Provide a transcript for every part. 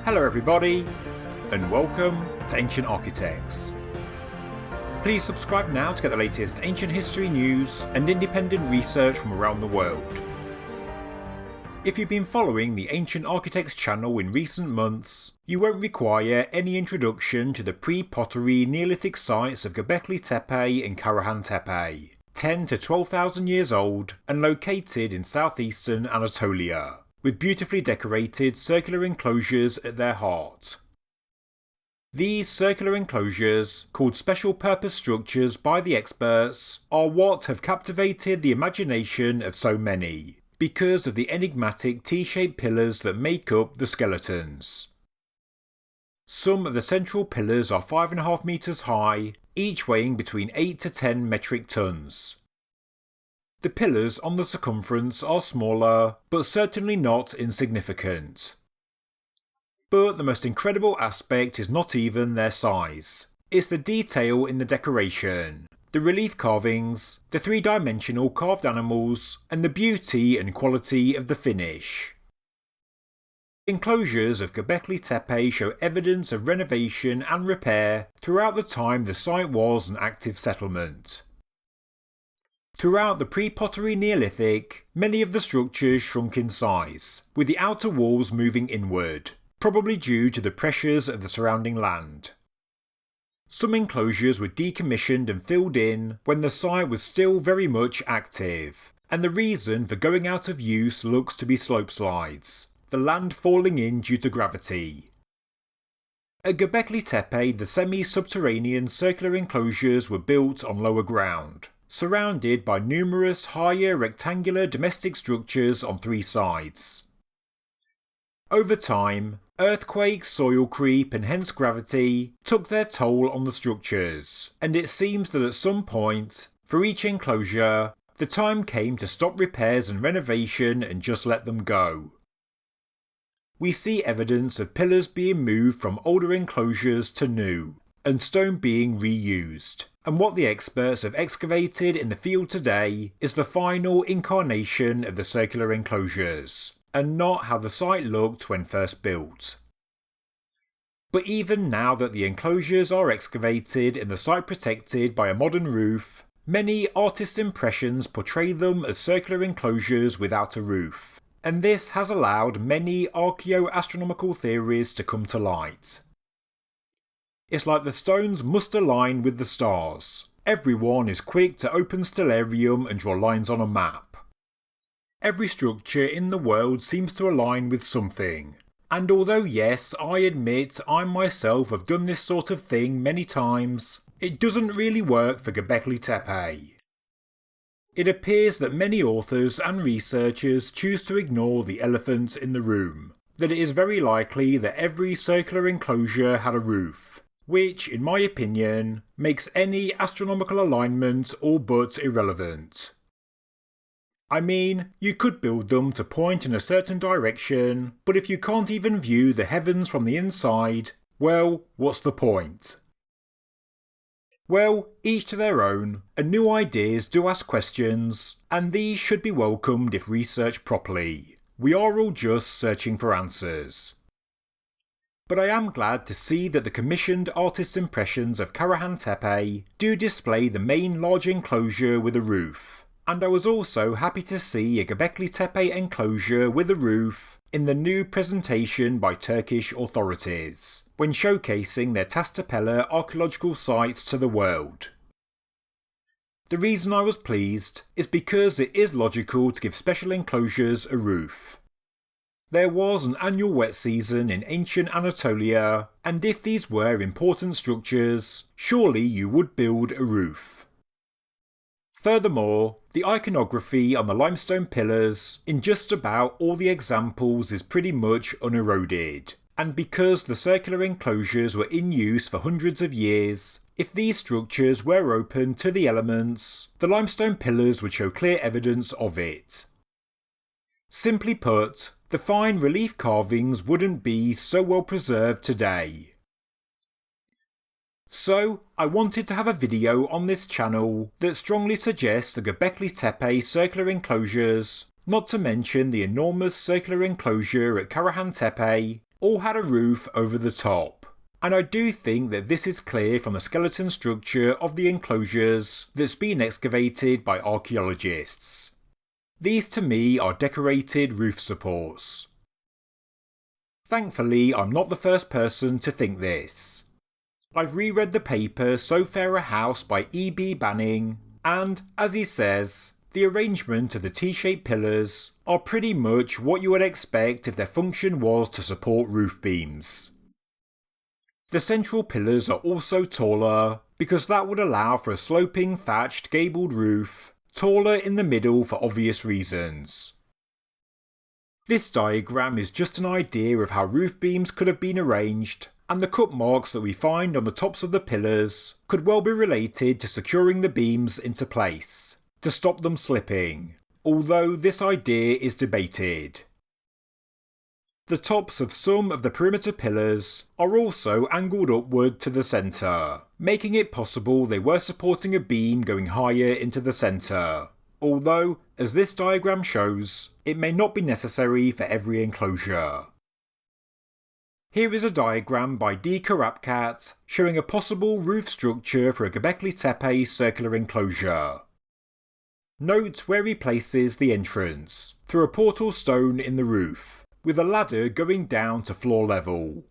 Hello everybody, and welcome to Ancient Architects. Please subscribe now to get the latest ancient history news and independent research from around the world. If you've been following the Ancient Architects channel in recent months, you won't require any introduction to the pre-Pottery Neolithic sites of Göbekli Tepe and Karahan Tepe, 10 to 12,000 years old and located in southeastern Anatolia, with beautifully decorated circular enclosures at their heart. These circular enclosures, called special purpose structures by the experts, are what have captivated the imagination of so many, because of the enigmatic T-shaped pillars that make up the skeletons. Some of the central pillars are 5.5 metres high, each weighing between 8 to 10 metric tons. The pillars on the circumference are smaller, but certainly not insignificant. But the most incredible aspect is not even their size. It's the detail in the decoration, the relief carvings, the three-dimensional carved animals, and the beauty and quality of the finish. Enclosures of Göbekli Tepe show evidence of renovation and repair throughout the time the site was an active settlement. Throughout the pre-Pottery Neolithic, many of the structures shrunk in size, with the outer walls moving inward, probably due to the pressures of the surrounding land. Some enclosures were decommissioned and filled in when the site was still very much active, and the reason for going out of use looks to be slopeslides, the land falling in due to gravity. At Göbekli Tepe, the semi-subterranean circular enclosures were built on lower ground, surrounded by numerous higher rectangular domestic structures on three sides. Over time, earthquakes, soil creep and hence gravity took their toll on the structures, and it seems that at some point, for each enclosure, the time came to stop repairs and renovation and just let them go. We see evidence of pillars being moved from older enclosures to new, and stone being reused, and what the experts have excavated in the field today is the final incarnation of the circular enclosures, and not how the site looked when first built. But even now that the enclosures are excavated and the site protected by a modern roof, many artists' impressions portray them as circular enclosures without a roof, and this has allowed many archaeoastronomical theories to come to light. It's like the stones must align with the stars. Everyone is quick to open stellarium and draw lines on a map. Every structure in the world seems to align with something, and although yes, I admit I myself have done this sort of thing many times, it doesn't really work for Göbekli Tepe. It appears that many authors and researchers choose to ignore the elephant in the room, that it is very likely that every circular enclosure had a roof, which, in my opinion, makes any astronomical alignment all but irrelevant. I mean, you could build them to point in a certain direction, but if you can't even view the heavens from the inside, well, what's the point? Well, each to their own, and new ideas do ask questions, and these should be welcomed if researched properly. We are all just searching for answers. But I am glad to see that the commissioned artists' impressions of Karahan Tepe do display the main large enclosure with a roof, and I was also happy to see a Göbekli Tepe enclosure with a roof in the new presentation by Turkish authorities, when showcasing their Taştepeler archaeological sites to the world. The reason I was pleased is because it is logical to give special enclosures a roof. There was an annual wet season in ancient Anatolia, and if these were important structures, surely you would build a roof. Furthermore, the iconography on the limestone pillars in just about all the examples is pretty much uneroded, and because the circular enclosures were in use for hundreds of years, if these structures were open to the elements, the limestone pillars would show clear evidence of it. Simply put, the fine relief carvings wouldn't be so well preserved today. So, I wanted to have a video on this channel that strongly suggests the Göbekli Tepe circular enclosures, not to mention the enormous circular enclosure at Karahan Tepe, all had a roof over the top, and I do think that this is clear from the skeleton structure of the enclosures that's been excavated by archaeologists. These to me are decorated roof supports. Thankfully, I'm not the first person to think this. I've reread the paper So Fair a House by E.B. Banning, and, as he says, the arrangement of the T-shaped pillars are pretty much what you would expect if their function was to support roof beams. The central pillars are also taller, because that would allow for a sloping thatched gabled roof, taller in the middle for obvious reasons. This diagram is just an idea of how roof beams could have been arranged, and the cut marks that we find on the tops of the pillars could well be related to securing the beams into place, to stop them slipping, although this idea is debated. The tops of some of the perimeter pillars are also angled upward to the centre, making it possible they were supporting a beam going higher into the centre, although, as this diagram shows, it may not be necessary for every enclosure. Here is a diagram by D. Karapkat showing a possible roof structure for a Göbekli Tepe circular enclosure. Note where he places the entrance, through a portal stone in the roof, with a ladder going down to floor level.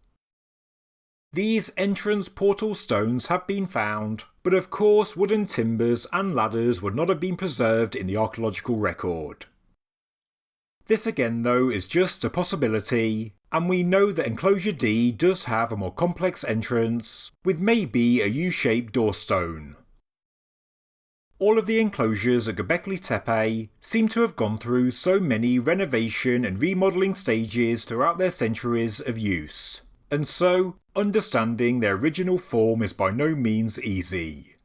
These entrance portal stones have been found, but of course wooden timbers and ladders would not have been preserved in the archaeological record. This again though is just a possibility, and we know that enclosure D does have a more complex entrance, with maybe a U-shaped doorstone. All of the enclosures at Göbekli Tepe seem to have gone through so many renovation and remodelling stages throughout their centuries of use, and so understanding their original form is by no means easy.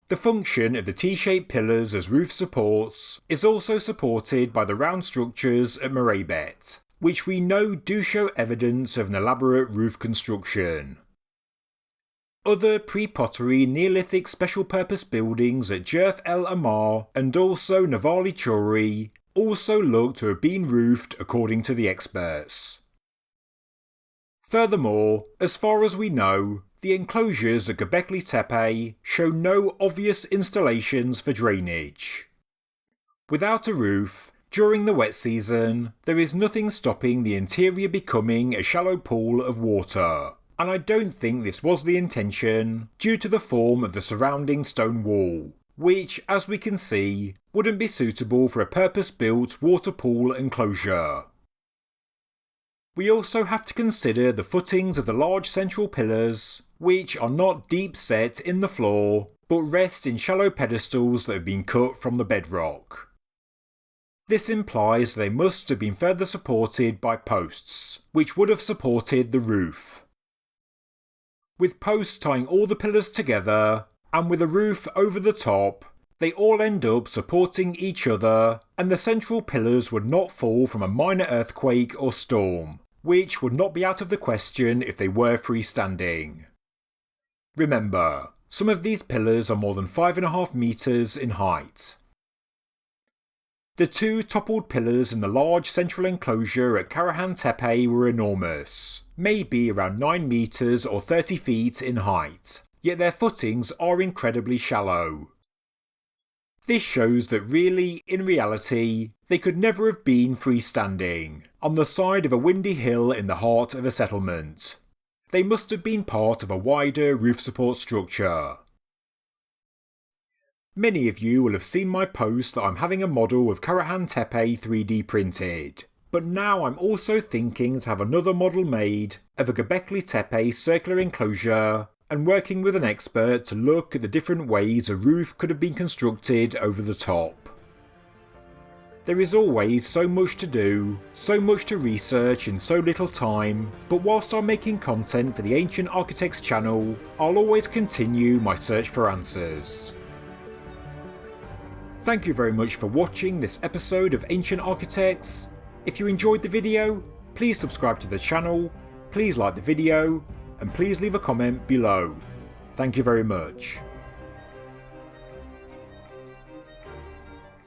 The function of the T-shaped pillars as roof supports is also supported by the round structures at Merebet, which we know do show evidence of an elaborate roof construction. Other pre-pottery Neolithic special purpose buildings at Jerf El Amar and also Navali Chori also look to have been roofed according to the experts. Furthermore, as far as we know, the enclosures at Göbekli Tepe show no obvious installations for drainage. Without a roof, during the wet season, there is nothing stopping the interior becoming a shallow pool of water, and I don't think this was the intention due to the form of the surrounding stone wall, which, as we can see, wouldn't be suitable for a purpose-built water pool enclosure. We also have to consider the footings of the large central pillars, which are not deep set in the floor, but rest in shallow pedestals that have been cut from the bedrock. This implies they must have been further supported by posts, which would have supported the roof. With posts tying all the pillars together, and with a roof over the top, they all end up supporting each other, and the central pillars would not fall from a minor earthquake or storm, which would not be out of the question if they were freestanding. Remember, some of these pillars are more than 5.5 metres in height. The two toppled pillars in the large central enclosure at Karahan Tepe were enormous, maybe around 9 metres or 30 feet in height, yet their footings are incredibly shallow. This shows that really, in reality, they could never have been freestanding, on the side of a windy hill in the heart of a settlement. They must have been part of a wider roof support structure. Many of you will have seen my post that I'm having a model of Karahan Tepe 3D printed, but now I'm also thinking to have another model made of a Göbekli Tepe circular enclosure and working with an expert to look at the different ways a roof could have been constructed over the top. There is always so much to do, so much to research in so little time, but whilst I'm making content for the Ancient Architects channel, I'll always continue my search for answers. Thank you very much for watching this episode of Ancient Architects. If you enjoyed the video, please subscribe to the channel, please like the video, and please leave a comment below. Thank you very much.